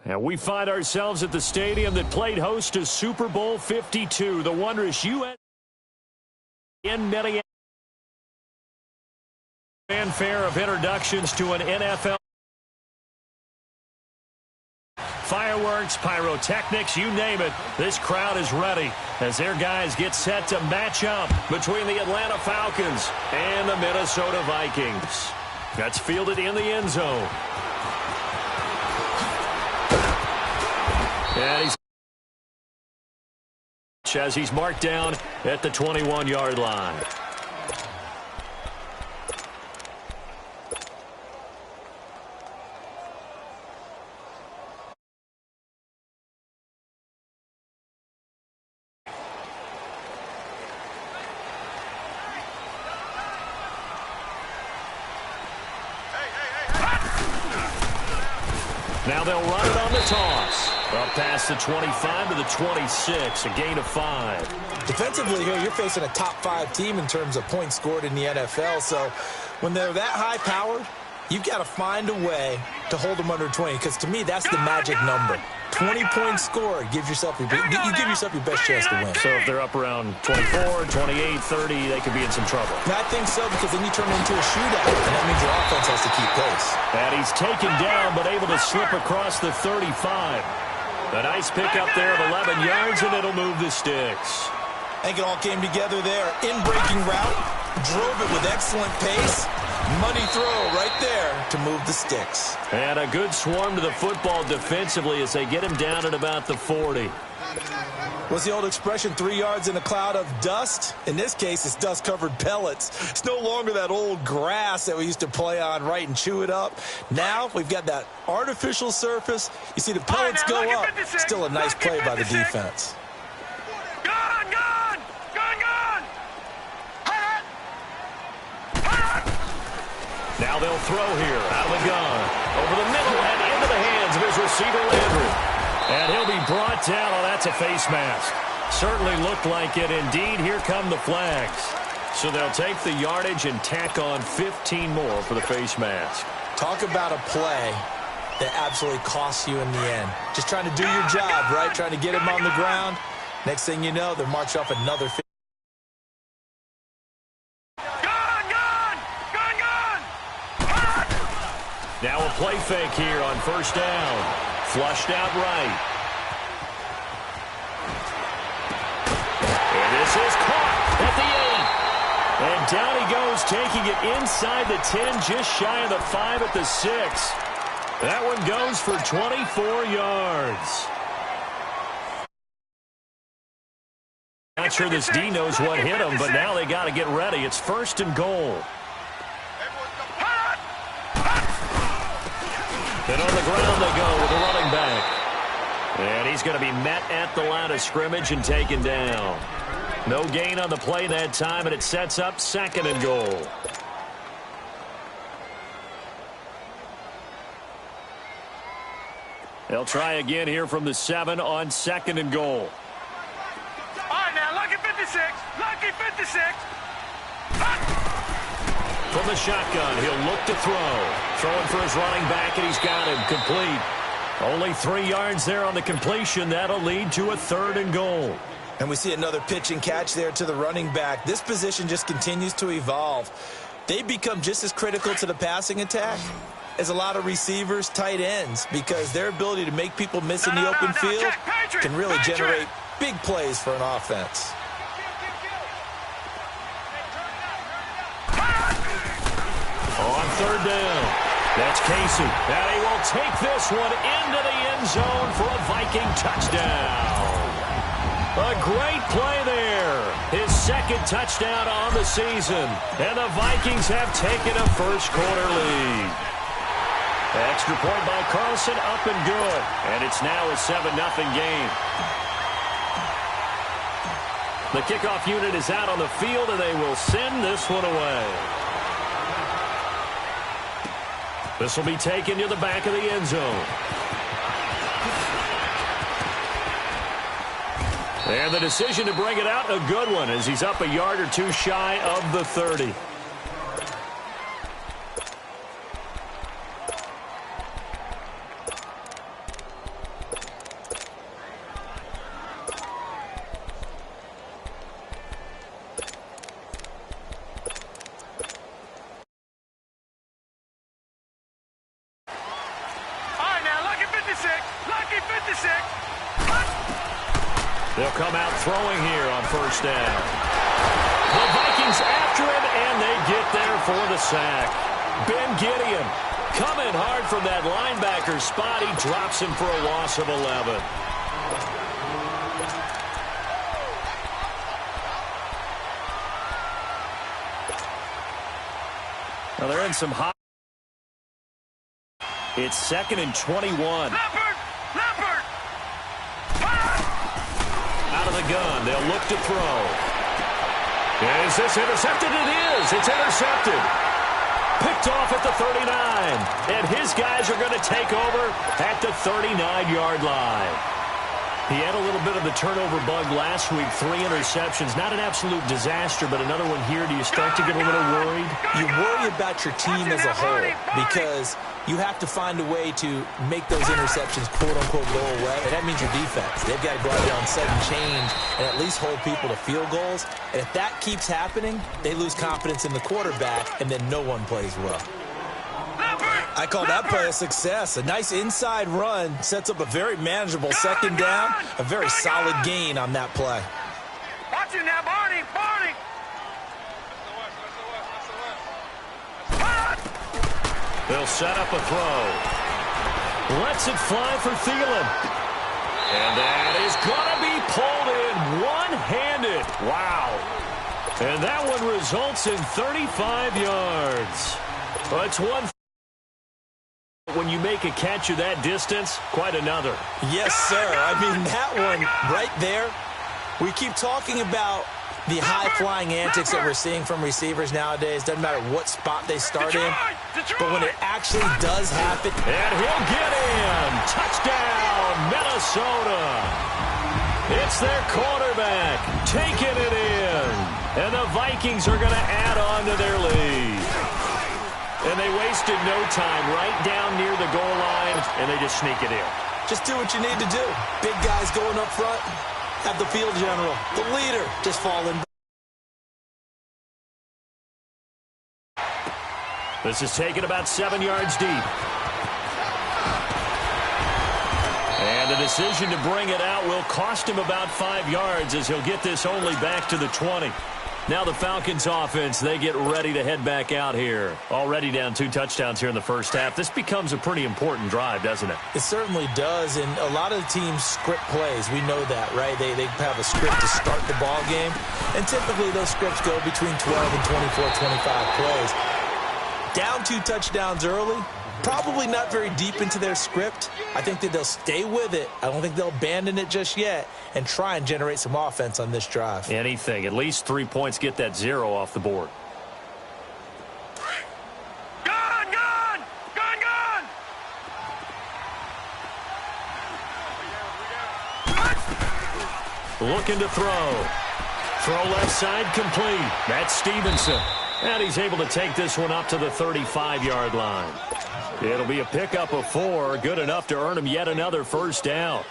And we find ourselves at the stadium that played host to Super Bowl 52, the wondrous U.S. in Minneapolis. Fanfare of introductions to an NFL. Fireworks, pyrotechnics, you name it. This crowd is ready as their guys get set to match up between the Atlanta Falcons and the Minnesota Vikings. That's fielded in the end zone. And he's marked down at the 21-yard line. Now they'll run it on the toss. Up past the 25 to the 26, a gain of 5. Defensively here, you're facing a top 5 team in terms of points scored in the NFL. So when they're that high-powered, you've got to find a way to hold them under 20. Because to me, that's the magic number. 20 points scored gives yourself you give yourself your best chance to win. So if they're up around 24, 28, 30, they could be in some trouble. I think so, because then you turn it into a shootout, and that means your offense has to keep pace. And he's taken down, but able to slip across the 35. A nice pickup there of 11 yards, and it'll move the sticks. I think it all came together there. In-breaking route, drove it with excellent pace. Money throw right there to move the sticks. And a good swarm to the football defensively as they get him down at about the 40. What's the old expression, 3 yards in a cloud of dust? In this case, it's dust-covered pellets. It's no longer that old grass that we used to play on, right, and chew it up. Now we've got that artificial surface. You see the pellets go up. Still a nice play by the defense. Now they'll throw here out of the gun. Over the middle and into the hands of his receiver, Landry. And he'll be brought down. Oh, that's a face mask. Certainly looked like it. Indeed, here come the flags. So they'll take the yardage and tack on 15 more for the face mask. Talk about a play that absolutely costs you in the end. Just trying to do your job, right? Trying to get him on the ground. Next thing you know, they'll march off another 15. Now a play fake here on first down. Flushed out right. And this is caught at the 8. And down he goes, taking it inside the 10, just shy of the 5 at the 6. That one goes for 24 yards. Not sure this D knows what hit him, but now they got to get ready. It's first and goal. And on the ground they go with the running back. And he's going to be met at the line of scrimmage and taken down. No gain on the play that time, and it sets up second and goal. They'll try again here from the 7 on second and goal. All right, now, lucky 56. Lucky 56. From the shotgun, he'll look to throw. Throwing for his running back, and he's got him complete. Only 3 yards there on the completion. That'll lead to a third and goal. And we see another pitch and catch there to the running back. This position just continues to evolve. They become just as critical to the passing attack as a lot of receivers, tight ends, because their ability to make people miss in the open field can really generate big plays for an offense. On third down, that's Casey. And he will take this one into the end zone for a Viking touchdown. A great play there. His second touchdown on the season. And the Vikings have taken a first-quarter lead. Extra point by Carlson, up and good. And it's now a 7-0 game. The kickoff unit is out on the field, and they will send this one away. This will be taken to the back of the end zone. And the decision to bring it out, a good one, as he's up a yard or two shy of the 30. Lucky 56. They'll come out throwing here on first down. The Vikings after him, and they get there for the sack. Ben Gideon coming hard from that linebacker spot. He drops him for a loss of 11. Now they're in some hot. It's 2nd and 21. Leopard. Out of the gun, they'll look to throw. Is this intercepted? It is. It's intercepted. Picked off at the 39. And his guys are going to take over at the 39-yard line. He had a little bit of the turnover bug last week, 3 interceptions. Not an absolute disaster, but another one here. Do you start to get a little worried? You worry about your team as a whole because you have to find a way to make those interceptions, quote-unquote, go away. And that means your defense. They've got to go out there on sudden change and at least hold people to field goals. And if that keeps happening, they lose confidence in the quarterback, and then no one plays well. I call that play a success. A nice inside run sets up a very manageable second down. A very solid gain on that play. Watch it now, Barney. They'll set up a throw. Lets it fly for Thielen. And that is going to be pulled in one-handed. Wow. And that one results in 35 yards. Well, it's one. When you make a catch of that distance, quite another. Yes, sir. I mean, that one right there, we keep talking about the high-flying antics that we're seeing from receivers nowadays. Doesn't matter what spot they start in. But when it actually does happen. And he'll get in. Touchdown, Minnesota. It's their quarterback taking it in. And the Vikings are going to add on to their lead. And they wasted no time right down near the goal line, and they just sneak it in. Just do what you need to do. Big guys going up front. Have the field general, the leader, just falling. This is taken about 7 yards deep. And the decision to bring it out will cost him about 5 yards as he'll get this only back to the 20. Now the Falcons offense, they get ready to head back out here. Already down 2 touchdowns here in the first half. This becomes a pretty important drive, doesn't it? It certainly does, and a lot of the teams script plays. We know that, right? They have a script to start the ball game, and typically those scripts go between 12 and 24, 25 plays. Down 2 touchdowns early, probably not very deep into their script. I think that they'll stay with it. I don't think they'll abandon it just yet and try and generate some offense on this drive. Anything. At least 3 points, get that 0 off the board. Gone! Looking to throw. Throw left side complete. That's Stevenson. And he's able to take this one up to the 35-yard line. It'll be a pickup of 4, good enough to earn him yet another first down.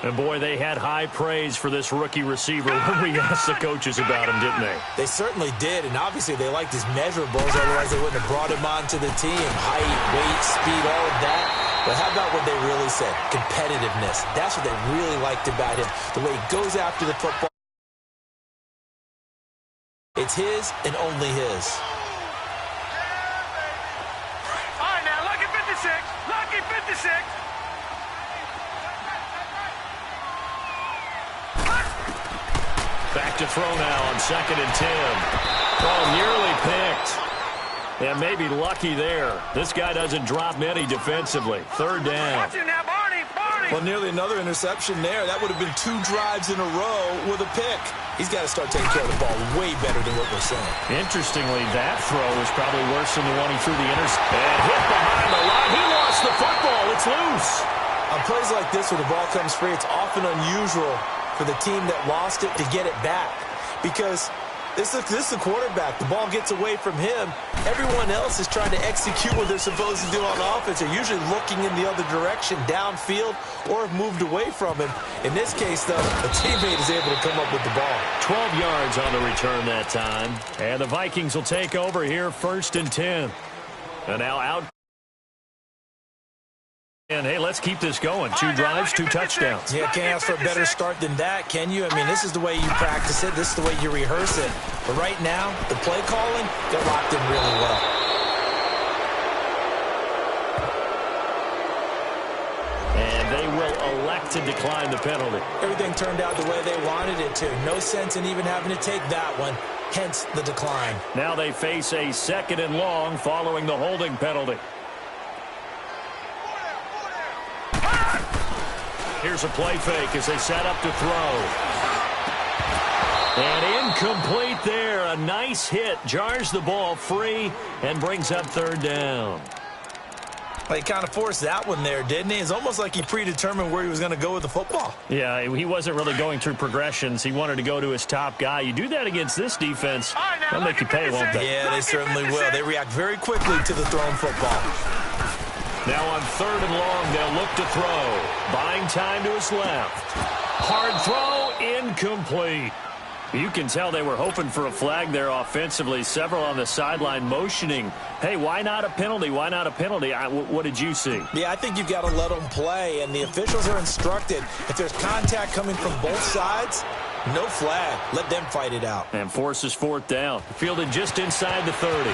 And, boy, they had high praise for this rookie receiver when we asked the coaches about him, didn't they? They certainly did, and obviously they liked his measurables, otherwise they wouldn't have brought him onto the team. Height, weight, speed, all of that. But how about what they really said? Competitiveness. That's what they really liked about him, the way he goes after the football. It's his and only his. All right, now, lucky 56. Lucky 56. Back to throw now on 2nd and 10. Oh, nearly picked. And maybe lucky there. This guy doesn't drop many defensively. 3rd down. Watch it now, Barney. Well, nearly another interception there. That would have been 2 drives in a row with a pick. He's got to start taking care of the ball way better than what we're saying. Interestingly, that throw is probably worse than the one he threw the interception. And hit behind the line. He lost the football. It's loose. On plays like this where the ball comes free, it's often unusual for the team that lost it to get it back. Because this is the quarterback. The ball gets away from him. Everyone else is trying to execute what they're supposed to do on offense. They're usually looking in the other direction, downfield, or have moved away from him. In this case, though, a teammate is able to come up with the ball. 12 yards on the return that time. And the Vikings will take over here 1st and 10. And now out. And, hey, let's keep this going. 2 drives, 2 touchdowns. Yeah, can't ask for a better start than that, can you? I mean, this is the way you practice it. This is the way you rehearse it. But right now, the play calling got locked in really well. And they will elect to decline the penalty. Everything turned out the way they wanted it to. No sense in even having to take that one, hence the decline. Now they face a 2nd and long following the holding penalty. Here's a play fake as they set up to throw. And incomplete there. A nice hit. Jars the ball free and brings up 3rd down. Well, he kind of forced that one there, didn't he? It's almost like he predetermined where he was going to go with the football. Yeah, he wasn't really going through progressions. He wanted to go to his top guy. You do that against this defense, they'll make you pay, won't they? Yeah, they certainly will. They react very quickly to the thrown football. Now on 3rd and long, they'll look to throw. Buying time to his left. Hard throw, incomplete. You can tell they were hoping for a flag there offensively. Several on the sideline motioning, hey, why not a penalty? Why not a penalty? What did you see? Yeah, I think you've got to let them play, and the officials are instructed. If there's contact coming from both sides, no flag. Let them fight it out. And forces 4th down. Fielded just inside the 30.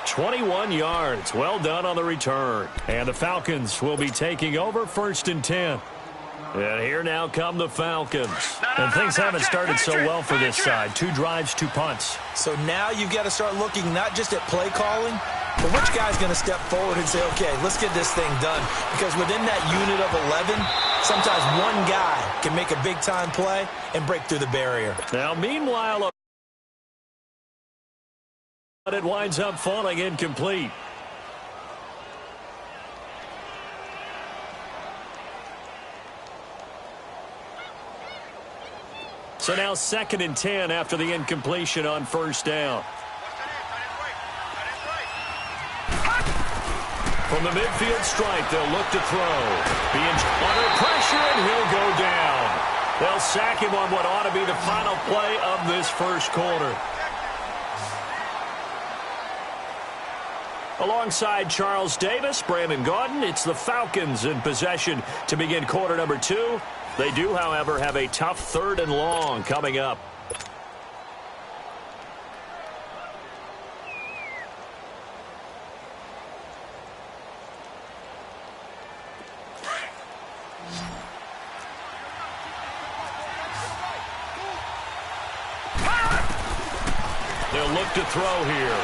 21 yards. Well done on the return. And the Falcons will be taking over 1st and 10. And here now come the Falcons. And things haven't started so well for this side. 2 drives, 2 punts. So now you've got to start looking not just at play calling, but which guy's going to step forward and say, okay, let's get this thing done. Because within that unit of 11, sometimes one guy can make a big-time play and break through the barrier. Now, meanwhile, it winds up falling incomplete. So now 2nd and 10 after the incompletion on 1st down. From the midfield stripe, they'll look to throw. Being under pressure, and he'll go down. They'll sack him on what ought to be the final play of this 1st quarter. Alongside Charles Davis, Brandon Gaudin, it's the Falcons in possession to begin quarter number 2. They do, however, have a tough 3rd and long coming up. They'll look to throw here.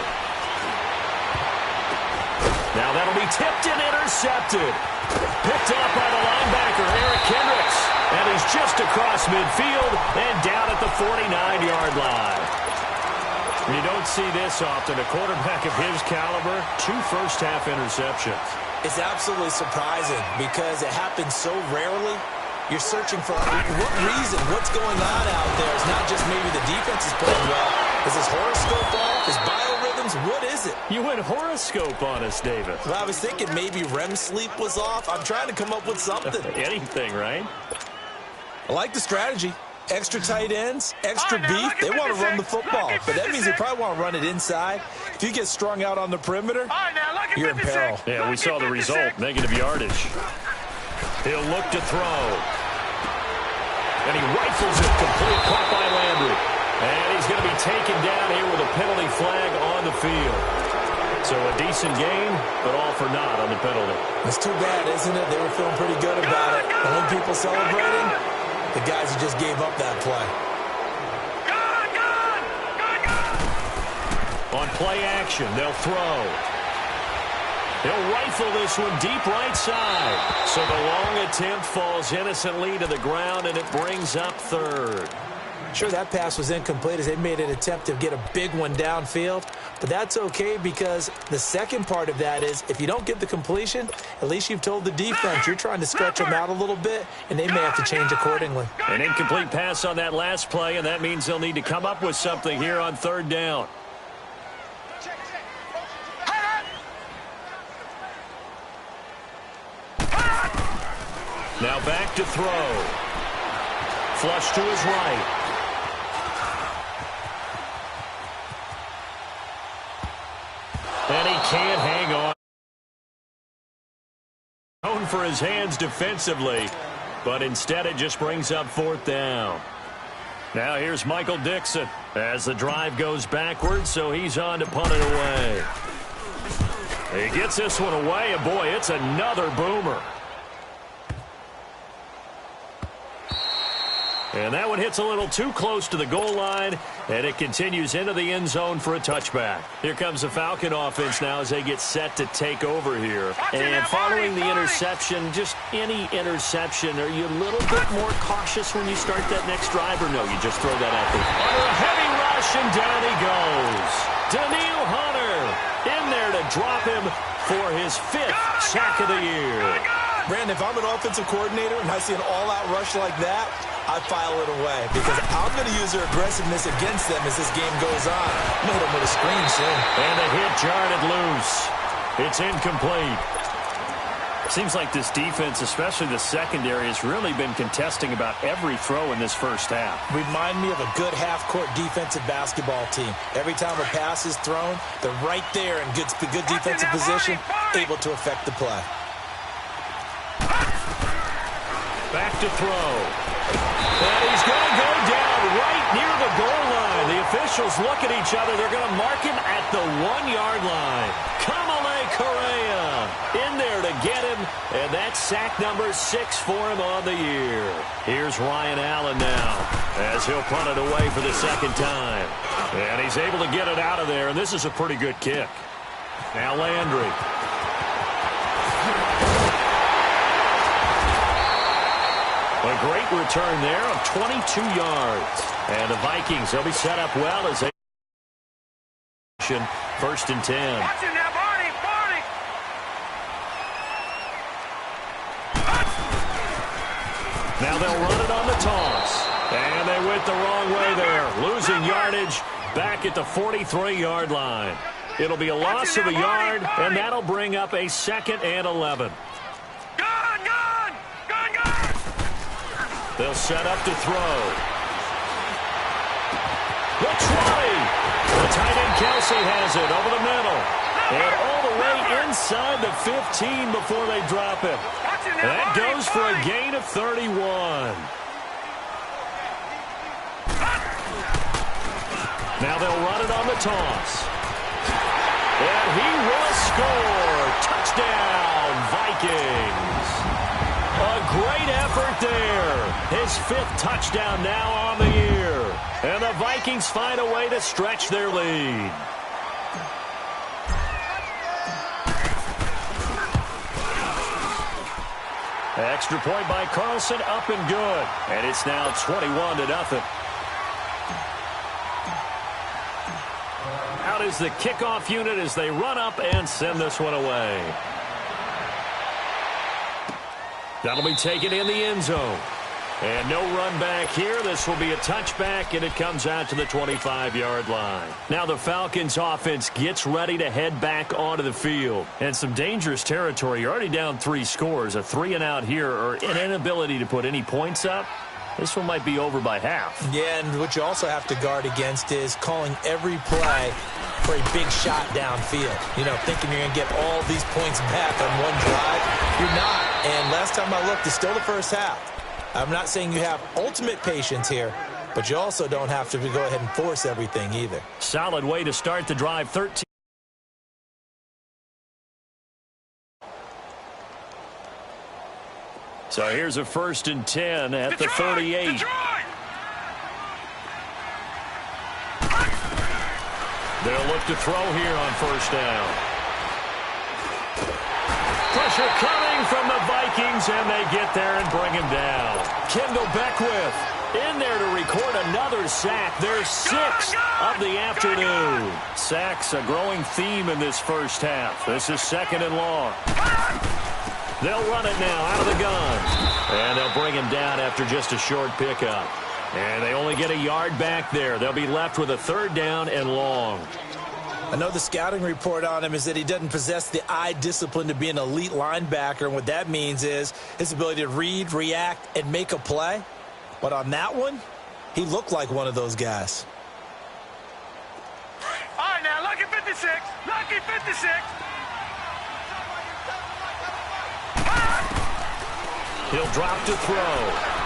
Now that'll be tipped and intercepted. Picked up by the linebacker, Eric Kendricks. And he's just across midfield and down at the 49-yard line. You don't see this often. A quarterback of his caliber, 2 first-half interceptions. It's absolutely surprising because it happens so rarely. You're searching for what reason, what's going on out there. It's not just maybe the defense is playing well. Is his horoscope off? His biorhythms? What is it? You went horoscope on us, David. Well, I was thinking maybe REM sleep was off. I'm trying to come up with something. Anything, right? I like the strategy. Extra tight ends, extra beef. They want to run the football, but that means they probably want to run it inside. If you get strung out on the perimeter, you're in peril. Yeah, we saw the result, negative yardage. He'll look to throw. And he rifles it complete, caught by Landry. And he's going to be taken down here with a penalty flag on the field. So a decent game, but all for naught on the penalty. It's too bad, isn't it? They were feeling pretty good about it. Only people celebrating, the guys who just gave up that play. On play action, they'll throw. He'll rifle this one deep right side. So the long attempt falls innocently to the ground, and it brings up 3rd. Sure, that pass was incomplete as they made an attempt to get a big one downfield. But that's okay because the second part of that is if you don't get the completion, at least you've told the defense you're trying to stretch them out a little bit, and they may have to change accordingly. An incomplete pass on that last play, and that means they'll need to come up with something here on 3rd down. Now back to throw. Flush to his right. And he can't hang on. Known for his hands defensively, but instead it just brings up fourth down. Now here's Michael Dixon as the drive goes backwards, so he's on to punt it away. He gets this one away, and boy, it's another boomer. And that one hits a little too close to the goal line, and it continues into the end zone for a touchback. Here comes the Falcon offense now as they get set to take over here. And following the interception, just any interception, are you a little bit more cautious when you start that next drive, or no, you just throw that out there? Under a heavy rush, and down he goes. Daniil Hunter in there to drop him for his 5th sack of the year. Brandon, if I'm an offensive coordinator and I see an all-out rush like that, I file it away because I'm going to use their aggressiveness against them as this game goes on. I'm going to hit them with a screen soon. And the hit jarred it loose. It's incomplete. Seems like this defense, especially the secondary, has really been contesting about every throw in this first half. Remind me of a good half-court defensive basketball team. Every time a pass is thrown, they're right there in good defensive position, able to affect the play. Back to throw. And he's going to go down right near the goal line. The officials look at each other. They're going to mark him at the 1-yard line. Kamale Correa in there to get him. And that's sack number 6 for him on the year. Here's Ryan Allen now as he'll punt it away for the second time. And he's able to get it out of there. And this is a pretty good kick. Now Landry. A great return there of 22 yards. And the Vikings, they'll be set up well as they 1st and 10. Now they'll run it on the toss. And they went the wrong way there. Losing yardage back at the 43-yard line. It'll be a loss of a yard, and that'll bring up a 2nd and 11. They'll set up to throw. The trolley. The tight end Kelsey has it over the middle. And all the way inside the 15 before they drop it. And that goes for a gain of 31. Now they'll run it on the toss. And he will score. Touchdown, Vikings. A great effort there. His 5th touchdown now on the year. And the Vikings find a way to stretch their lead. Extra point by Carlson, up and good. And it's now 21-0. Out is the kickoff unit as they run up and send this one away. That'll be taken in the end zone. And no run back here. This will be a touchback, and it comes out to the 25-yard line. Now the Falcons offense gets ready to head back onto the field. And some dangerous territory. You're already down 3 scores. A 3-and-out here, or an inability to put any points up. This one might be over by half. Yeah, and what you also have to guard against is calling every play for a big shot downfield. You know, thinking you're going to get all these points back on one drive. You're not. And last time I looked, it's still the first half. I'm not saying you have ultimate patience here, but you also don't have to go ahead and force everything either. Solid way to start the drive. 13. So here's a 1st and 10 at the 38. They'll look to throw here on 1st down. Pressure coming from the Vikings, and they get there and bring him down. Kendall Beckwith in there to record another sack. Their 6th of the afternoon. Sacks a growing theme in this first half. This is 2nd and long. They'll run it now out of the gun. And they'll bring him down after just a short pickup. And they only get a yard back there. They'll be left with a 3rd down and long. I know the scouting report on him is that he doesn't possess the eye discipline to be an elite linebacker. And what that means is his ability to read, react, and make a play. But on that one, he looked like one of those guys. All right, now, look at 56. 56. Lucky 56. He'll drop to throw.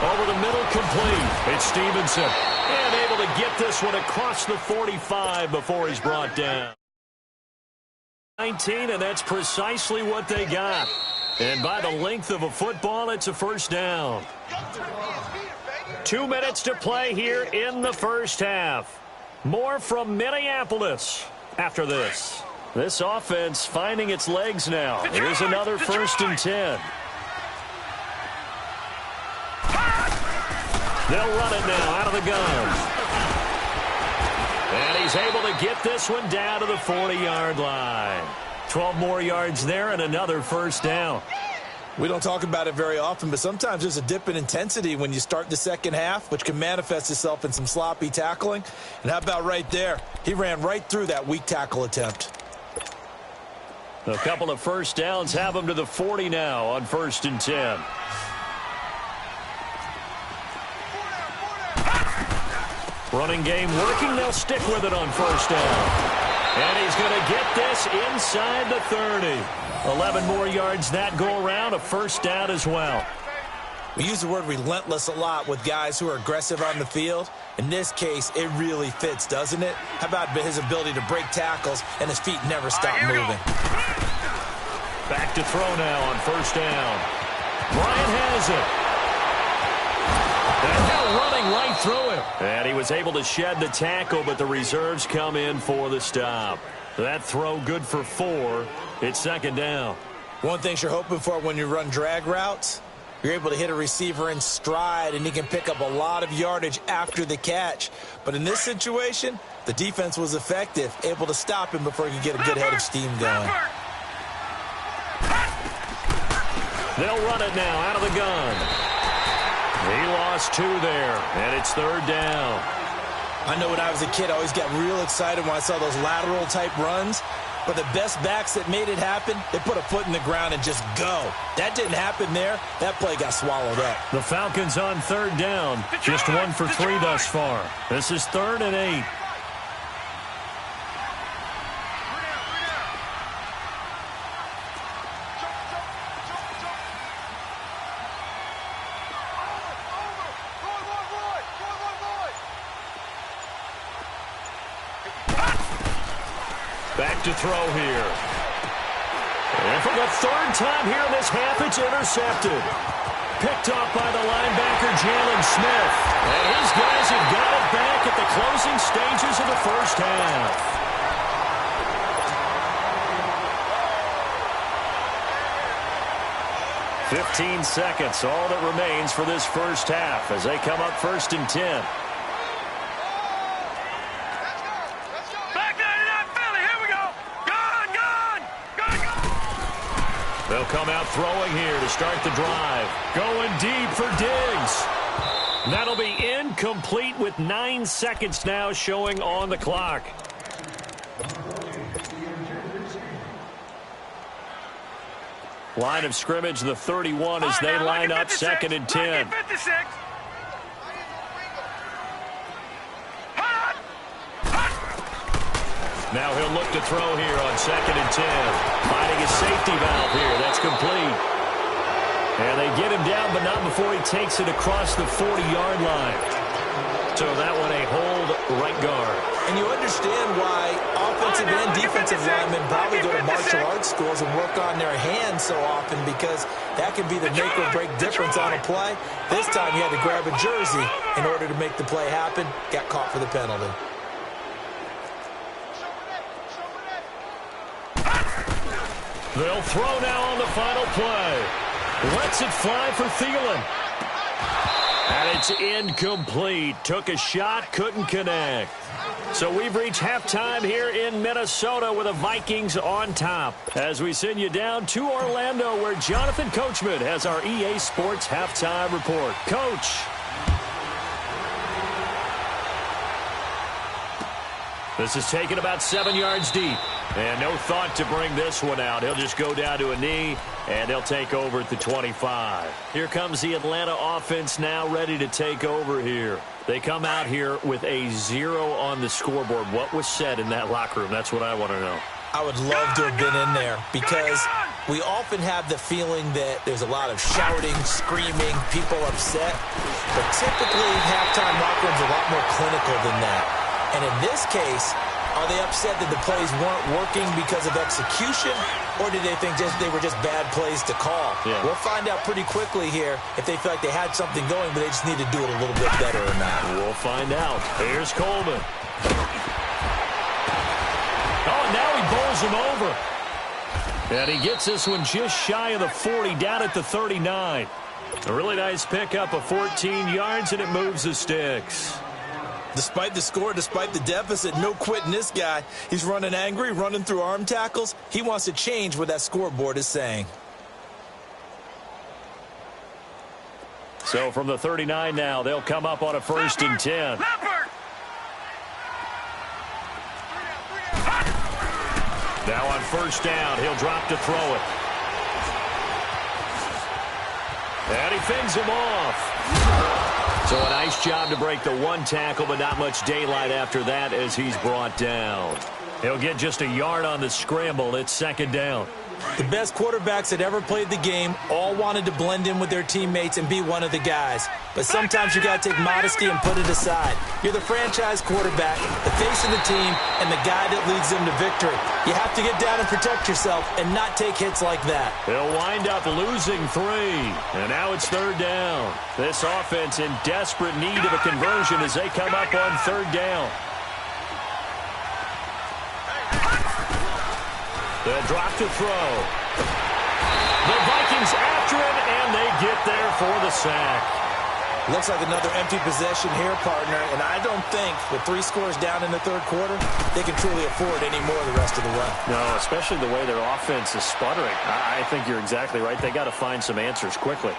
Over the middle, complete. It's Stevenson. And able to get this one across the 45 before he's brought down. 19, and that's precisely what they got. And by the length of a football, it's a first down. 2 minutes to play here in the first half. More from Minneapolis after this. This offense finding its legs now. Here's another 1st and 10. They'll run it now out of the gun. And he's able to get this one down to the 40-yard line. 12 more yards there and another first down. We don't talk about it very often, but sometimes there's a dip in intensity when you start the second half, which can manifest itself in some sloppy tackling. And how about right there? He ran right through that weak tackle attempt. A couple of first downs have him to the 40 now on 1st and 10. Running game working. They'll stick with it on 1st down. And he's going to get this inside the 30. 11 more yards that go around. A first down as well. We use the word relentless a lot with guys who are aggressive on the field. In this case, it really fits, doesn't it? How about his ability to break tackles and his feet never stop moving? Back to throw now on 1st down. Bryant has it. And they're running right through him. And he was able to shed the tackle, but the reserves come in for the stop. That throw good for 4. It's 2nd down. One thing you're hoping for when you run drag routes, you're able to hit a receiver in stride, and he can pick up a lot of yardage after the catch. But in this situation, the defense was effective, able to stop him before he could get a good head of steam going. They'll run it now out of the gun. He lost 2 there, and it's 3rd down. I know when I was a kid, I always got real excited when I saw those lateral-type runs. But the best backs that made it happen, they put a foot in the ground and just go. That didn't happen there. That play got swallowed up. The Falcons on 3rd down. Just 1 for 3 thus far. This is 3rd and 8. Back to throw here. And for the 3rd time here in this half, it's intercepted. Picked off by the linebacker, Jalen Smith. And his guys have got it back at the closing stages of the first half. "15 seconds, all that remains for this first half as they come up 1st and 10. They'll come out throwing here to start the drive. Going deep for Diggs. That'll be incomplete with 9 seconds now showing on the clock. Line of scrimmage, the 31 as they line up 2nd and 10. Now he'll look to throw here on 2nd and 10. Finding his safety valve here. That's complete. And they get him down, but not before he takes it across the 40-yard line. So that one a hold right guard. And you understand why offensive and defensive linemen probably go to martial arts schools and work on their hands so often, because that can be the make or break difference on a play. This time he had to grab a jersey in order to make the play happen. Got caught for the penalty. They'll throw now on the final play. Lets it fly for Thielen. And it's incomplete. Took a shot, couldn't connect. So we've reached halftime here in Minnesota with the Vikings on top. As we send you down to Orlando, where Jonathan Coachman has our EA Sports halftime report. Coach. This is taken about 7 yards deep. And no thought to bring this one out. He'll just go down to a knee, and they'll take over at the 25. Here comes the Atlanta offense now ready to take over here. They come out here with a 0 on the scoreboard. What was said in that locker room? That's what I want to know. I would love to have been in there because we often have the feeling that there's a lot of shouting, screaming, people upset. But typically, halftime locker rooms are a lot more clinical than that. And in this case, are they upset that the plays weren't working because of execution, or did they think they were just bad plays to call? Yeah. We'll find out pretty quickly here if they feel like they had something going, but they just need to do it a little bit better or not. We'll find out. Here's Coleman. Oh, now he bowls him over. And he gets this one just shy of the 40, down at the 39. A really nice pickup of 14 yards, and it moves the sticks. Despite the score, despite the deficit, no quitting this guy. He's running angry, running through arm tackles. He wants to change what that scoreboard is saying. So from the 39 now, they'll come up on a 1st and 10. Now on 1st down, he'll drop to throw it. And he fends him off. So a nice job to break the one tackle, but not much daylight after that as he's brought down. He'll get just a yard on the scramble. It's 2nd down. The best quarterbacks that ever played the game all wanted to blend in with their teammates and be one of the guys. But sometimes you got to take modesty and put it aside. You're the franchise quarterback, the face of the team, and the guy that leads them to victory. You have to get down and protect yourself and not take hits like that. They'll wind up losing 3. And now it's 3rd down. This offense in desperate need of a conversion as they come up on 3rd down. They'll drop to throw. The Vikings after him, and they get there for the sack. Looks like another empty possession here, partner, and I don't think with 3 scores down in the 3rd quarter, they can truly afford any more the rest of the way. No, especially the way their offense is sputtering. I think you're exactly right. They got to find some answers quickly.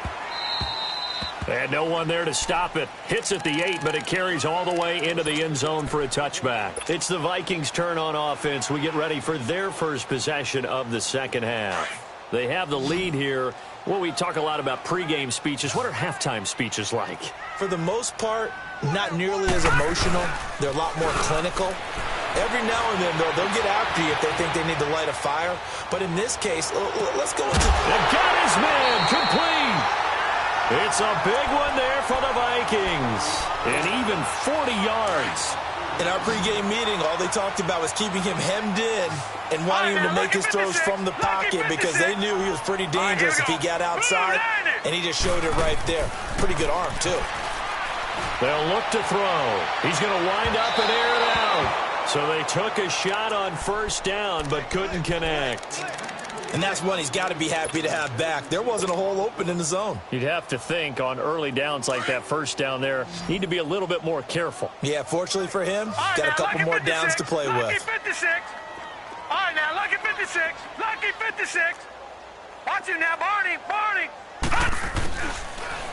And no one there to stop it. Hits at the 8, but it carries all the way into the end zone for a touchback. It's the Vikings' turn on offense. We get ready for their first possession of the 2nd half. They have the lead here. Well, we talk a lot about pregame speeches. What are halftime speeches like? For the most part, not nearly as emotional. They're a lot more clinical. Every now and then, though, they'll get after you if they think they need to light a fire. But in this case, let's go into... They got his man complete. It's a big one there for the Vikings. And even 40 yards. In our pregame meeting, all they talked about was keeping him hemmed in and wanting him to make his throws from the pocket because they knew he was pretty dangerous if he got outside, and he just showed it right there. Pretty good arm, too. They'll look to throw. He's going to wind up and air it out. So they took a shot on 1st down but couldn't connect. And that's one he's got to be happy to have back. There wasn't a hole open in the zone. You'd have to think on early downs like that 1st down there, need to be a little bit more careful. Yeah, fortunately for him, got a couple more downs to play with. Lucky 56. All right, now, lucky 56. Lucky 56. Watch him now, Barney. Barney.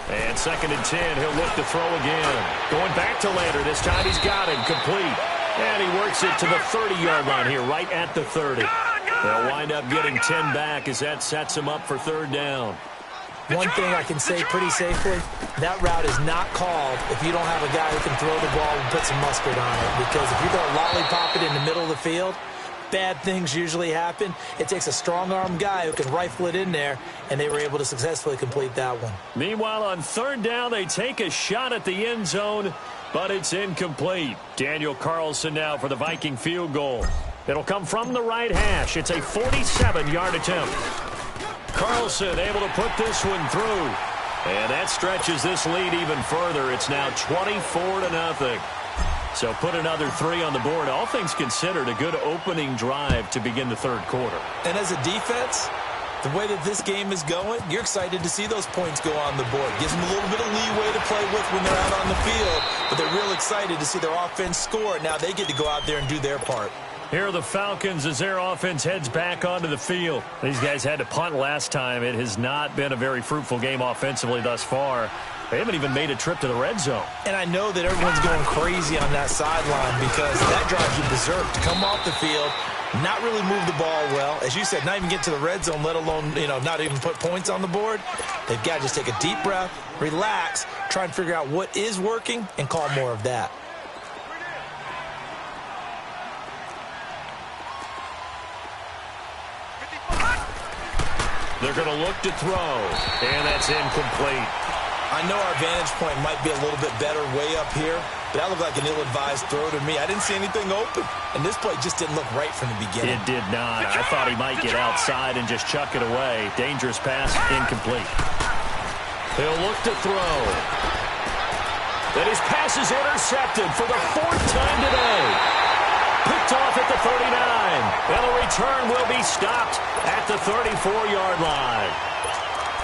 And 2nd and 10, he'll look to throw again. Going back to Lander. This time he's got him complete. And he works it to the 30-yard line here, right at the 30. They'll wind up getting 10 back as that sets him up for 3rd down. One thing I can say pretty safely, that route is not called if you don't have a guy who can throw the ball and put some mustard on it. Because if you're going to lollipop it in the middle of the field, bad things usually happen. It takes a strong-arm guy who can rifle it in there, and they were able to successfully complete that one. Meanwhile, on 3rd down, they take a shot at the end zone, but it's incomplete. Daniel Carlson now for the Viking field goal. It'll come from the right hash. It's a 47-yard attempt. Carlson able to put this one through. And that stretches this lead even further. It's now 24-0. So put another 3 on the board. All things considered, a good opening drive to begin the 3rd quarter. And as a defense, the way that this game is going, you're excited to see those points go on the board. Gives them a little bit of leeway to play with when they're out on the field. But they're real excited to see their offense score. Now they get to go out there and do their part. Here are the Falcons as their offense heads back onto the field. These guys had to punt last time. It has not been a very fruitful game offensively thus far. They haven't even made a trip to the red zone. And I know that everyone's going crazy on that sideline because that drives you berserk to come off the field, not really move the ball well. As you said, not even get to the red zone, let alone, not even put points on the board. They've got to just take a deep breath, relax, try and figure out what is working, and call more of that. They're going to look to throw, and that's incomplete. I know our vantage point might be a little bit better way up here, but that looked like an ill-advised throw to me. I didn't see anything open, and this play just didn't look right from the beginning. It did not. I thought he might get outside and just chuck it away. Dangerous pass, incomplete. He'll look to throw. And his pass is intercepted for the 4th time today. Picked off at the 39. And the return will be stopped at the 34-yard line.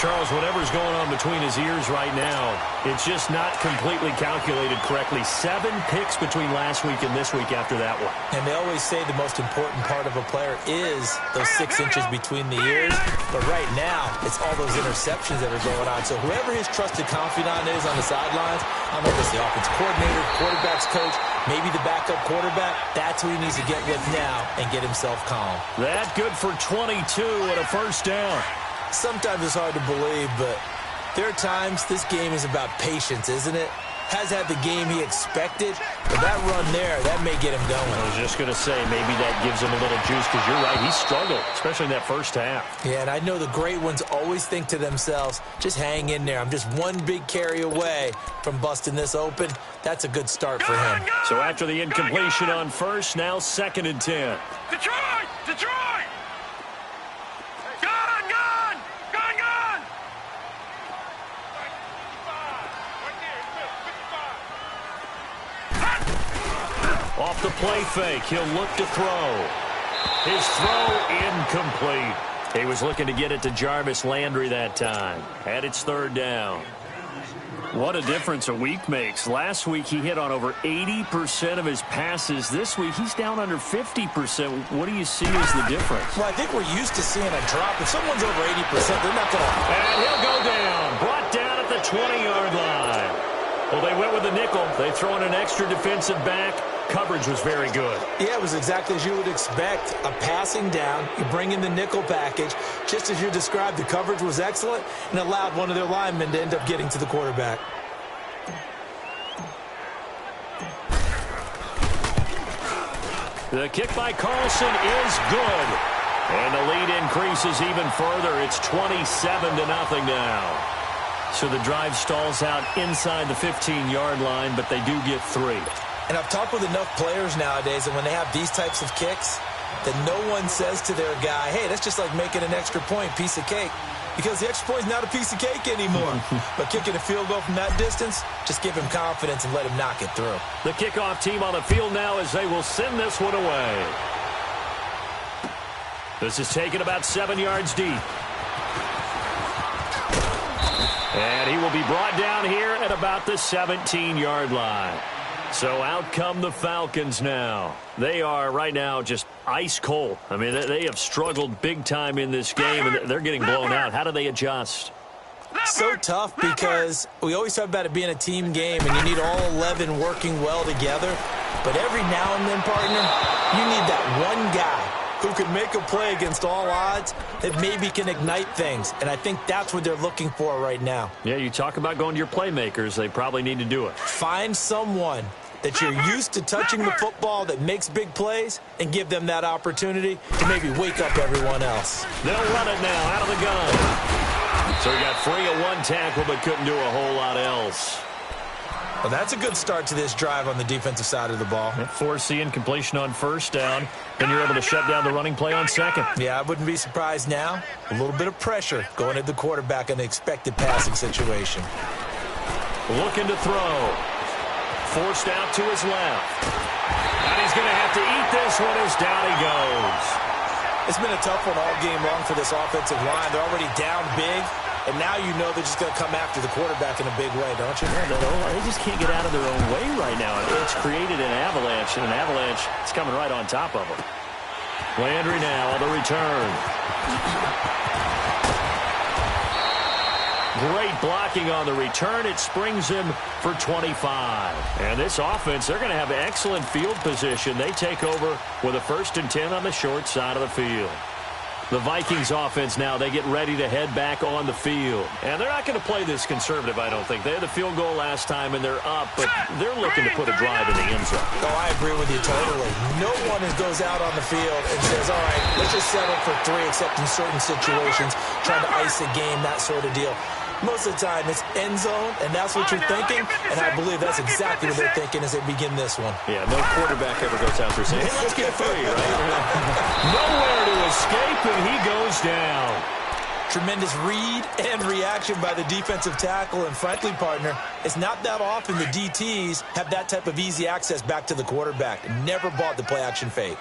Charles, whatever's going on between his ears right now, it's just not completely calculated correctly. 7 picks between last week and this week after that one. And they always say the most important part of a player is those 6 inches between the ears. But right now, it's all those interceptions that are going on. So whoever his trusted confidant is on the sidelines, I don't know if it's the offensive coordinator, quarterback's coach, maybe the backup quarterback, that's who he needs to get with now and get himself calm. That good for 22 and a first down. Sometimes it's hard to believe, but there are times this game is about patience, isn't it? Has had the game he expected, but that run there, that may get him going. I was just going to say, maybe that gives him a little juice, because you're right, he struggled, especially in that first half. Yeah, and I know the great ones always think to themselves, just hang in there. I'm just one big carry away from busting this open. That's a good start for him. So after the incompletion on first, now 2nd and 10. Detroit! Detroit! Off the play fake, he'll look to throw. His throw incomplete. He was looking to get it to Jarvis Landry that time. And it's 3rd down. What a difference a week makes. Last week he hit on over 80% of his passes. This week he's down under 50%. What do you see as the difference? Well, I think we're used to seeing a drop. If someone's over 80%, they're not going to... And he'll go down. Brought down at the 20-yard line. Well, they went with a nickel. They throw in an extra defensive back. Coverage was very good. Yeah, it was exactly as you would expect. A passing down, you bring in the nickel package. Just as you described, the coverage was excellent and allowed one of their linemen to end up getting to the quarterback. The kick by Carlson is good. And the lead increases even further. It's 27-0 now. So the drive stalls out inside the 15-yard line, but they do get 3. And I've talked with enough players nowadays that when they have these types of kicks, that no one says to their guy, hey, that's just like making an extra point, piece of cake. Because the extra point is not a piece of cake anymore. But kicking a field goal from that distance, just give him confidence and let him knock it through. The kickoff team on the field now as they will send this one away. This is taken about 7 yards deep. And he will be brought down here at about the 17-yard line. So out come the Falcons now. They are right now just ice cold. I mean, they have struggled big time in this game, and they're getting blown out. How do they adjust? So tough because we always talk about it being a team game, and you need all 11 working well together. But every now and then, partner, you need that one guy who can make a play against all odds that maybe can ignite things. And I think that's what they're looking for right now. Yeah, you talk about going to your playmakers. They probably need to do it. Find someone that you're used to touching the football that makes big plays and give them that opportunity to maybe wake up everyone else. They'll run it now out of the gun. So he got free of one tackle but couldn't do a whole lot else. Well, that's a good start to this drive on the defensive side of the ball. Force the incompletion on first down. Then you're able to shut down the running play on second. Yeah, I wouldn't be surprised now. A little bit of pressure going at the quarterback in the expected passing situation. Looking to throw. Forced out to his left. And he's going to have to eat this one as down he goes. It's been a tough one all game long for this offensive line. They're already down big, and now you know they're just going to come after the quarterback in a big way, don't you? Yeah, they just can't get out of their own way right now. It's created an avalanche, and an avalanche is coming right on top of them. Landry now on the return. Great blocking on the return. It springs him for 25. And this offense, they're going to have excellent field position. They take over with a 1st and 10 on the short side of the field. The Vikings offense now, they get ready to head back on the field. And they're not going to play this conservative, I don't think. They had the field goal last time, and they're up, but they're looking to put a drive in the end zone. Oh, I agree with you totally. No one goes out on the field and says, all right, let's just settle for 3, except in certain situations, trying to ice a game, that sort of deal. Most of the time, it's end zone, and that's what you're thinking, and I believe that's exactly what they're thinking as they begin this one. Yeah, no quarterback ever goes out there saying, hey, let's get free, right? Nowhere to escape, and he goes down. Tremendous read and reaction by the defensive tackle, and frankly, partner, it's not that often the DTs have that type of easy access back to the quarterback. Never bought the play-action fake.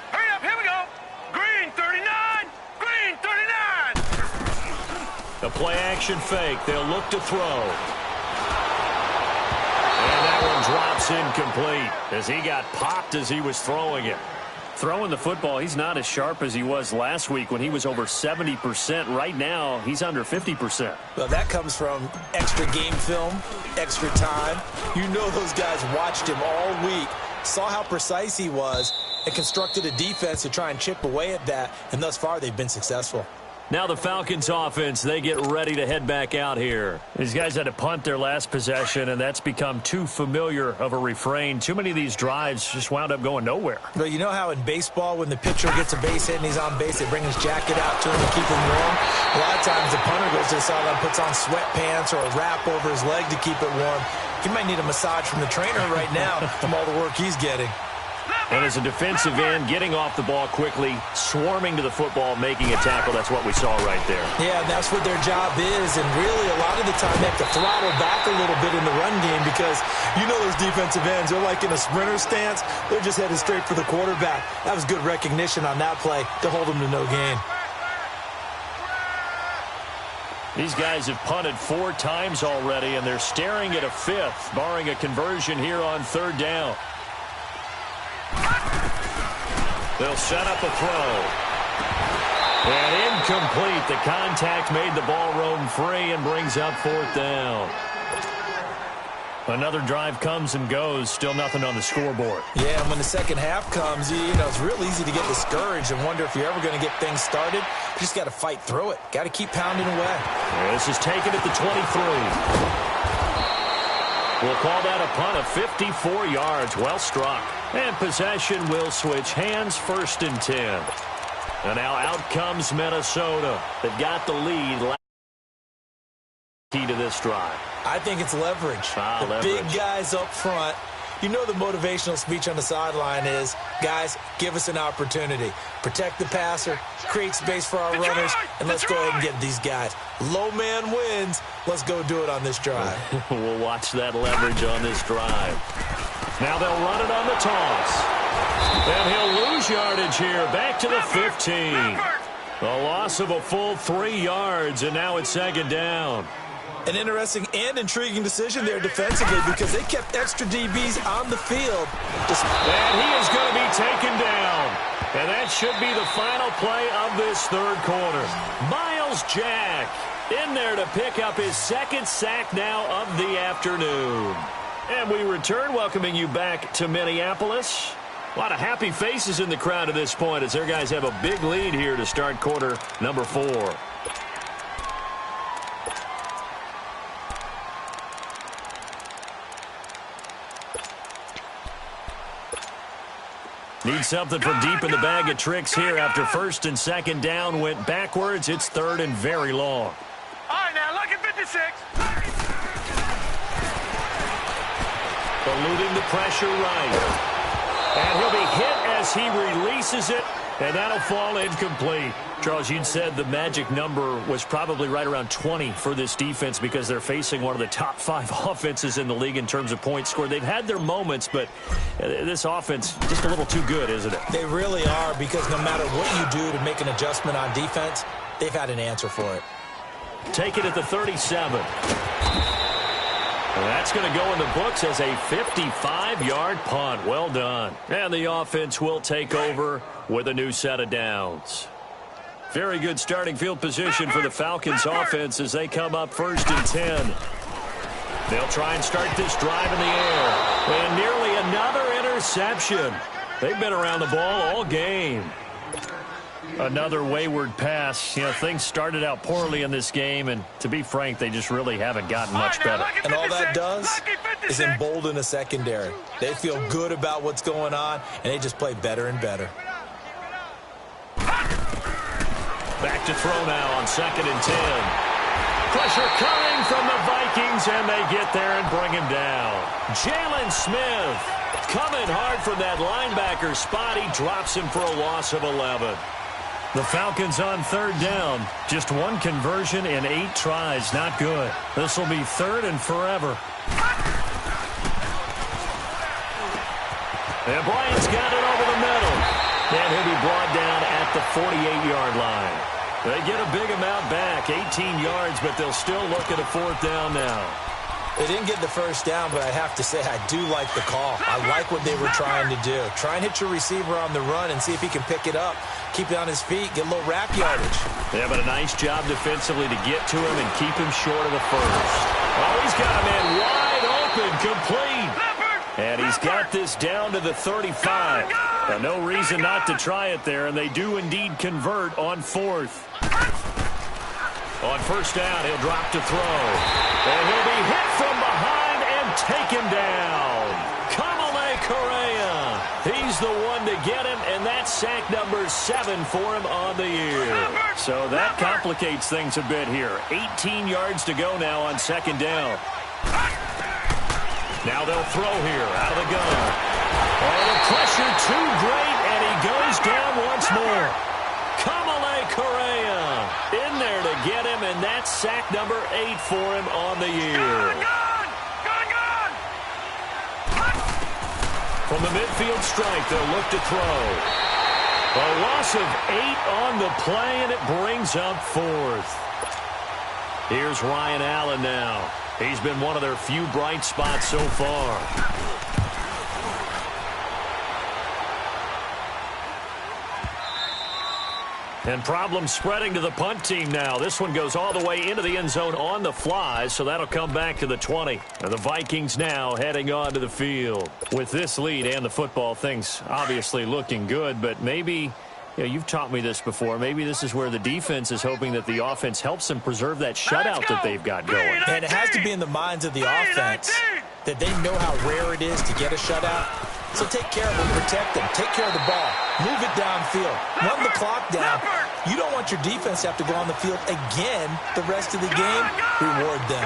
Hurry up, here we go. Green 39, green 39. The play-action fake. They'll look to throw. And that one drops incomplete as he got popped as he was throwing it. Throwing the football, he's not as sharp as he was last week when he was over 70%. Right now, he's under 50%. Well, that comes from extra game film, extra time. You know those guys watched him all week, saw how precise he was, and constructed a defense to try and chip away at that, and thus far they've been successful. Now the Falcons offense, they get ready to head back out here. These guys had to punt their last possession, and that's become too familiar of a refrain. Too many of these drives just wound up going nowhere. Well, you know how in baseball, when the pitcher gets a base hit and he's on base, they bring his jacket out to him to keep him warm? A lot of times the punter goes to the sideline, puts on sweatpants or a wrap over his leg to keep it warm. He might need a massage from the trainer right now from all the work he's getting. And as a defensive end, getting off the ball quickly, swarming to the football, making a tackle, that's what we saw right there. Yeah, and that's what their job is, and really a lot of the time they have to throttle back a little bit in the run game because you know those defensive ends, they're like in a sprinter stance. They're just headed straight for the quarterback. That was good recognition on that play to hold them to no gain. These guys have punted 4 times already, and they're staring at a 5th, barring a conversion here on 3rd down. They'll set up a throw. And incomplete. The contact made the ball roam free and brings up 4th down. Another drive comes and goes. Still nothing on the scoreboard. Yeah, and when the second half comes, you know, it's real easy to get discouraged and wonder if you're ever going to get things started. You just got to fight through it. Got to keep pounding away. Yeah, this is taken at the 23. We'll call that a punt of 54 yards. Well struck. And possession will switch hands, 1st and 10. And now out comes Minnesota. They've got the lead. Key to this drive. I think it's leverage. The big guys up front. You know the motivational speech on the sideline is, guys, give us an opportunity. Protect the passer, create space for our runners, and let's go ahead and get these guys. Low man wins. Let's go do it on this drive. We'll watch that leverage on this drive. Now they'll run it on the toss. And he'll lose yardage here. Back to the 15. A loss of a full 3 yards, and now it's 2nd down. An interesting and intriguing decision there defensively because they kept extra DBs on the field. And he is going to be taken down. And that should be the final play of this 3rd quarter. Miles Jack in there to pick up his 2nd sack now of the afternoon. And we return, welcoming you back to Minneapolis. A lot of happy faces in the crowd at this point as their guys have a big lead here to start quarter number 4. Need something from deep in the bag of tricks here after 1st and 2nd down went backwards. It's 3rd and very long. All right, now, look at 56. Eluding the pressure right. And he'll be hit as he releases it, and that'll fall incomplete. Charles, you'd said the magic number was probably right around 20 for this defense because they're facing one of the top 5 offenses in the league in terms of points scored. They've had their moments, but this offense just a little too good, isn't it? They really are because no matter what you do to make an adjustment on defense, they've had an answer for it. Take it at the 37. That's going to go in the books as a 55-yard punt. Well done. And the offense will take over with a new set of downs. Very good starting field position for the Falcons offense as they come up 1st and 10. They'll try and start this drive in the air. And nearly another interception. They've been around the ball all game. Another wayward pass. You know, things started out poorly in this game, and to be frank, they just really haven't gotten much better. And all that does is embolden a secondary. They feel good about what's going on, and they just play better and better. Back to throw now on 2nd and 10. Pressure coming from the Vikings, and they get there and bring him down. Jalen Smith coming hard from that linebacker spot. He drops him for a loss of 11. The Falcons on 3rd down. Just one conversion in 8 tries. Not good. This will be 3rd and forever. And Bryant's got it over the middle. And he'll be brought down at the 48-yard line. They get a big amount back, 18 yards, but they'll still look at a 4th down now. They didn't get the first down, but I have to say I do like the call. I like what they were trying to do. Try and hit your receiver on the run and see if he can pick it up. Keep it on his feet, get a little rack yardage. Yeah, but a nice job defensively to get to him and keep him short of the first. Oh, he's got a man wide open, complete. And he's got this down to the 35. No reason not to try it there, and they do indeed convert on 4th. On 1st down, he'll drop to throw. And he'll be hit from behind and taken down. Kamale Correa. He's the one to get him, and that's sack number 7 for him on the year. So that complicates things a bit here. 18 yards to go now on 2nd down. Now they'll throw here out of the gun. Oh, the pressure too great, and he goes down once more. Kamale Correa in there to get him, and that's sack number 8 for him on the year. From the midfield strike, they'll look to throw. A loss of 8 on the play, and it brings up 4th. Here's Ryan Allen now. He's been one of their few bright spots so far. And problems spreading to the punt team now. This one goes all the way into the end zone on the fly, so that'll come back to the 20. And the Vikings now heading onto the field. With this lead and the football, things obviously looking good, but maybe, you know, you've taught me this before, maybe this is where the defense is hoping that the offense helps them preserve that shutout that they've got going. And it has to be in the minds of the offense that they know how rare it is to get a shutout. So take care of them, protect them, take care of the ball, move it downfield, run the clock down. You don't want your defense to have to go on the field again the rest of the game. Reward them.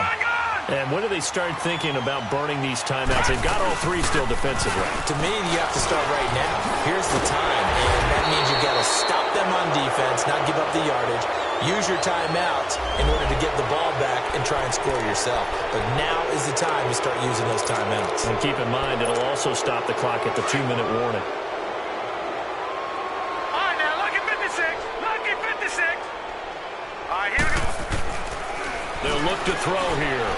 And when do they start thinking about burning these timeouts? They've got all 3 still defensively. To me, you have to start right now. Here's the time, and that means you've got to stop them on defense, not give up the yardage. Use your timeouts in order to get the ball back and try and score yourself. But now is the time to start using those timeouts. And keep in mind, it'll also stop the clock at the 2-minute warning. All right, now, lucky 56. Lucky 56. All right, here we go. They'll look to throw here.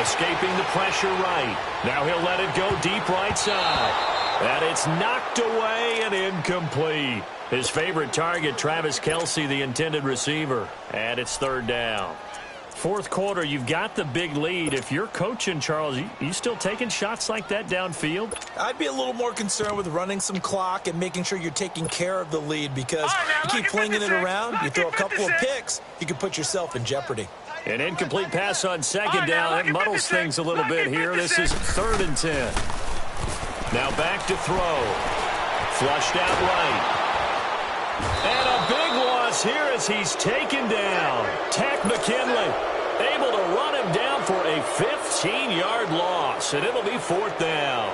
Escaping the pressure right. Now he'll let it go deep right side. And it's knocked away and incomplete. His favorite target, Travis Kelce, the intended receiver. And it's 3rd down. 4th quarter, you've got the big lead. If you're coaching, Charles, you still taking shots like that downfield? I'd be a little more concerned with running some clock and making sure you're taking care of the lead, because you keep flinging it around, you throw a couple of picks, you can put yourself in jeopardy. An incomplete pass on 2nd down. It muddles things a little bit here. This is 3rd and 10. Now back to throw. Flushed out right. And a big loss here as he's taken down. Takk McKinley able to run him down for a 15-yard loss, and it'll be 4th down.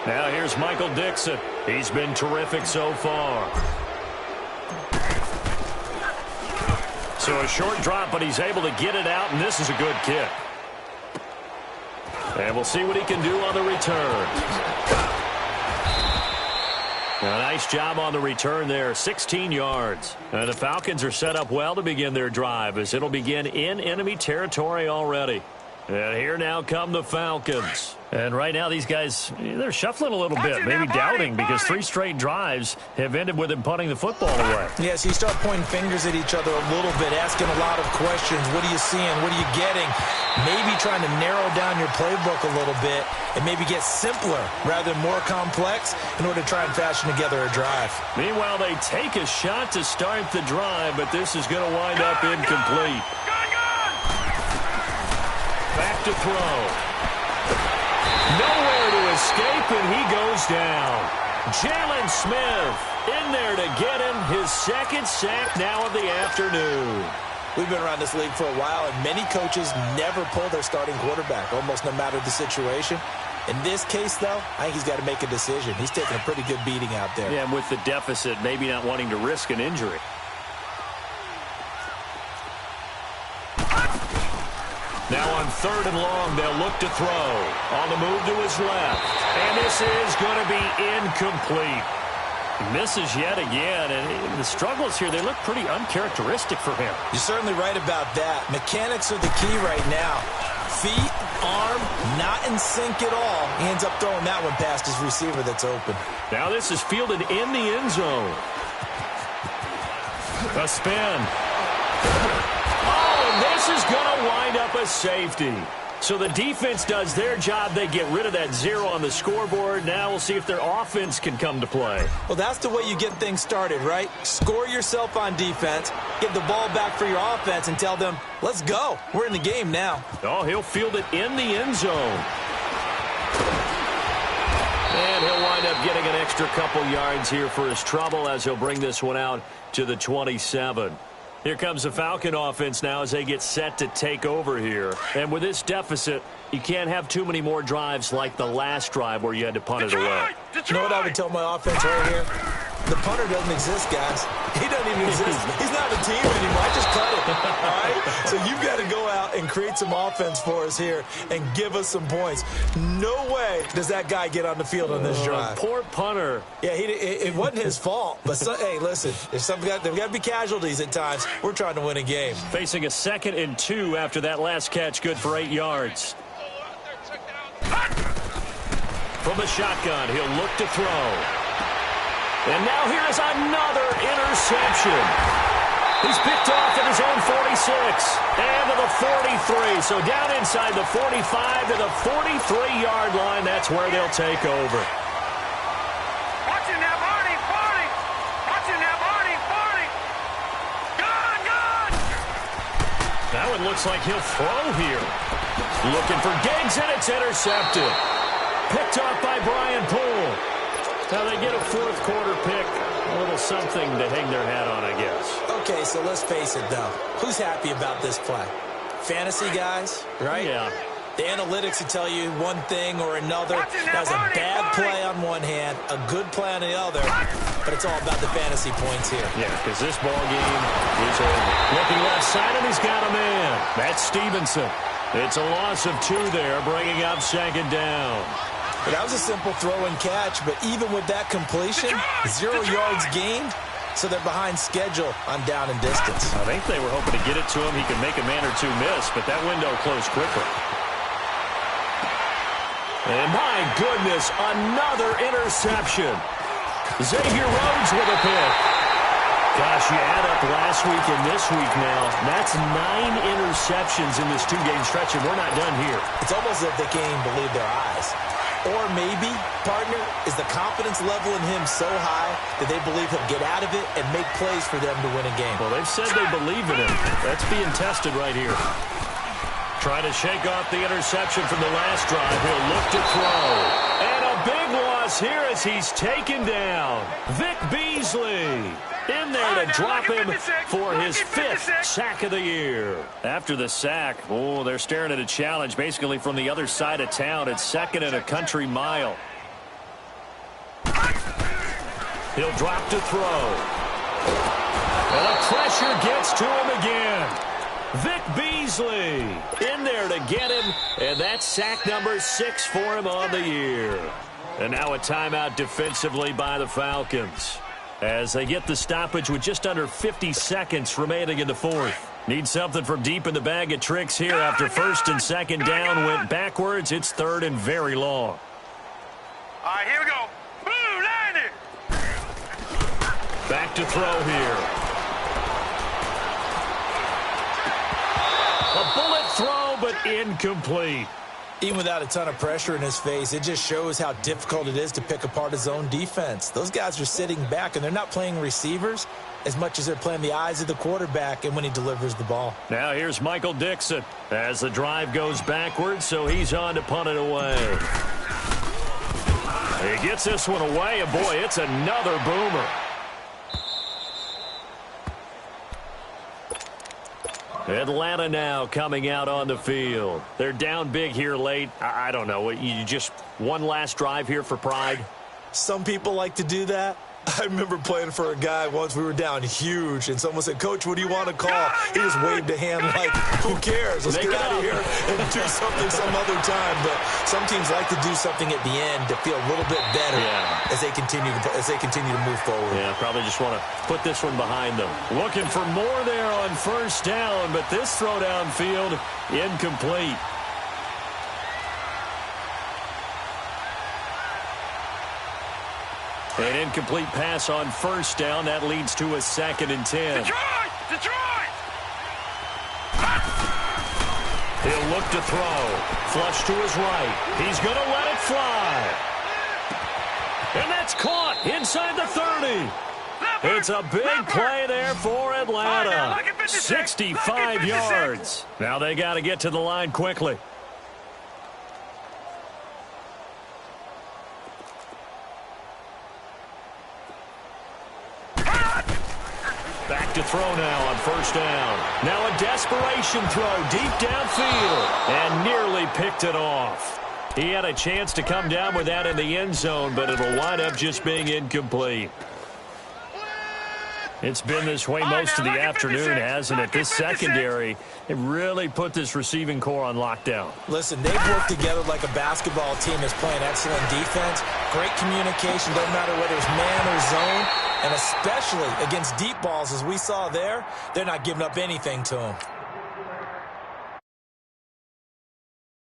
Now here's Michael Dixon. He's been terrific so far. So a short drop, but he's able to get it out, and this is a good kick. And we'll see what he can do on the return. A nice job on the return there, 16 yards. And the Falcons are set up well to begin their drive, as it'll begin in enemy territory already. And here now come the Falcons. And right now these guys, they're shuffling a little bit, maybe doubting because 3 straight drives have ended with them punting the football away. Yeah, so you start pointing fingers at each other a little bit, asking a lot of questions. What are you seeing? What are you getting? Maybe trying to narrow down your playbook a little bit and maybe get simpler rather than more complex in order to try and fashion together a drive. Meanwhile, they take a shot to start the drive, but this is going to wind up incomplete. Back to throw. Nowhere to escape, and he goes down. Jalen Smith in there to get him his second sack now of the afternoon. We've been around this league for a while, and many coaches never pull their starting quarterback, almost no matter the situation. In this case, though, I think he's got to make a decision. He's taking a pretty good beating out there. Yeah, and with the deficit, maybe not wanting to risk an injury. Now on 3rd and long, they'll look to throw. On the move to his left. And this is going to be incomplete. He misses yet again. And the struggles here, they look pretty uncharacteristic for him. You're certainly right about that. Mechanics are the key right now. Feet, arm, not in sync at all. He ends up throwing that one past his receiver that's open. Now this is fielded in the end zone. A spin. This is going to wind up a safety. So the defense does their job. They get rid of that 0 on the scoreboard. Now we'll see if their offense can come to play. Well, that's the way you get things started, right? Score yourself on defense, get the ball back for your offense, and tell them, let's go. We're in the game now. Oh, he'll field it in the end zone. And he'll wind up getting an extra couple yards here for his trouble as he'll bring this one out to the 27. Here comes the Falcon offense now as they get set to take over here. And with this deficit, you can't have too many more drives like the last drive where you had to punt it away. You know what I would tell my offense right here? The punter doesn't exist, guys. He doesn't even exist. He's not a team anymore. I just cut it, all right? So you've got to go out and create some offense for us here and give us some points. No way does that guy get on the field on this drive. Poor punter. Yeah, it wasn't his fault. But, hey, listen, there's got to be casualties at times. We're trying to win a game. Facing a 2nd and 2 after that last catch, good for 8 yards. From the shotgun, he'll look to throw. And now here's another interception. He's picked off at his own 46 and to the 43. So down inside the 45 to the 43-yard line. That's where they'll take over. Watch him now, Barney. Watch him now, Barney. Gone. That one looks like he'll throw here. Looking for Diggs, and it's intercepted. Picked off by Brian Poole. Now they get a 4th quarter pick. A little something to hang their hat on, I guess. Okay, so let's face it, though. Who's happy about this play? Fantasy guys, right? Yeah. The analytics will tell you one thing or another. That's a bad play on one hand, a good play on the other, but it's all about the fantasy points here. Yeah, because this ball game is over. Looking left side, and he's got a man. That's Stevenson. It's a loss of 2 there, bringing up 2nd down. But that was a simple throw and catch, but even with that completion, 0 yards gained, so they're behind schedule on down and distance. I think they were hoping to get it to him. He could make a man or 2 miss, but that window closed quickly. And my goodness, another interception. Xavier Rhodes with a pick. Gosh, you add up last week and this week now, that's 9 interceptions in this 2-game stretch, and we're not done here. It's almost as if they can't even believe their eyes. Or maybe, partner, is the confidence level in him so high that they believe he'll get out of it and make plays for them to win a game. Well, they've said they believe in him. That's being tested right here. Try to shake off the interception from the last drive. He'll look to throw. And a big loss here as he's taken down. Vic Beasley in there to drop him for his 5th sack of the year. After the sack, they're staring at a challenge basically from the other side of town. It's 2nd and a country mile. He'll drop to throw. And the pressure gets to him again. Vic Beasley in there to get him, and that's sack number 6 for him on the year. And now a timeout defensively by the Falcons as they get the stoppage with just under 50 seconds remaining in the 4th. Need something from deep in the bag of tricks here after first and second down went backwards. It's third and very long. All right, here we go. Blue, line it. Back to throw here. A bullet throw, but incomplete. Even without a ton of pressure in his face, it just shows how difficult it is to pick apart his own defense. Those guys are sitting back, and they're not playing receivers as much as they're playing the eyes of the quarterback and when he delivers the ball. Now here's Michael Dixon as the drive goes backwards, so he's on to punt it away. He gets this one away, and boy, it's another boomer. Atlanta now coming out on the field. They're down big here late. I don't know. You just one last drive here for pride? Some people like to do that. I remember playing for a guy once. We were down huge, and someone said, "Coach, what do you want to call?" He just waved a hand like, "Who cares? Let's get out of here and do something some other time." But some teams like to do something at the end to feel a little bit better as they continue to move forward. Yeah, probably just want to put this one behind them. Looking for more there on first down, but this throw downfield incomplete. An incomplete pass on first down. That leads to a 2nd and 10. Detroit! He'll look to throw. Flush to his right. He's going to let it fly. And that's caught inside the 30. It's a big play there for Atlanta. 65 yards. Now they got to get to the line quickly. Back to throw now on first down. Now a desperation throw deep downfield and nearly picked it off. He had a chance to come down with that in the end zone, but it'll wind up just being incomplete. It's been this way most of the afternoon, hasn't it? This secondary, they really put this receiving core on lockdown. Listen, they've worked together like a basketball team that's playing excellent defense. Great communication, doesn't matter whether it's man or zone. And especially against deep balls, as we saw there, they're not giving up anything to them.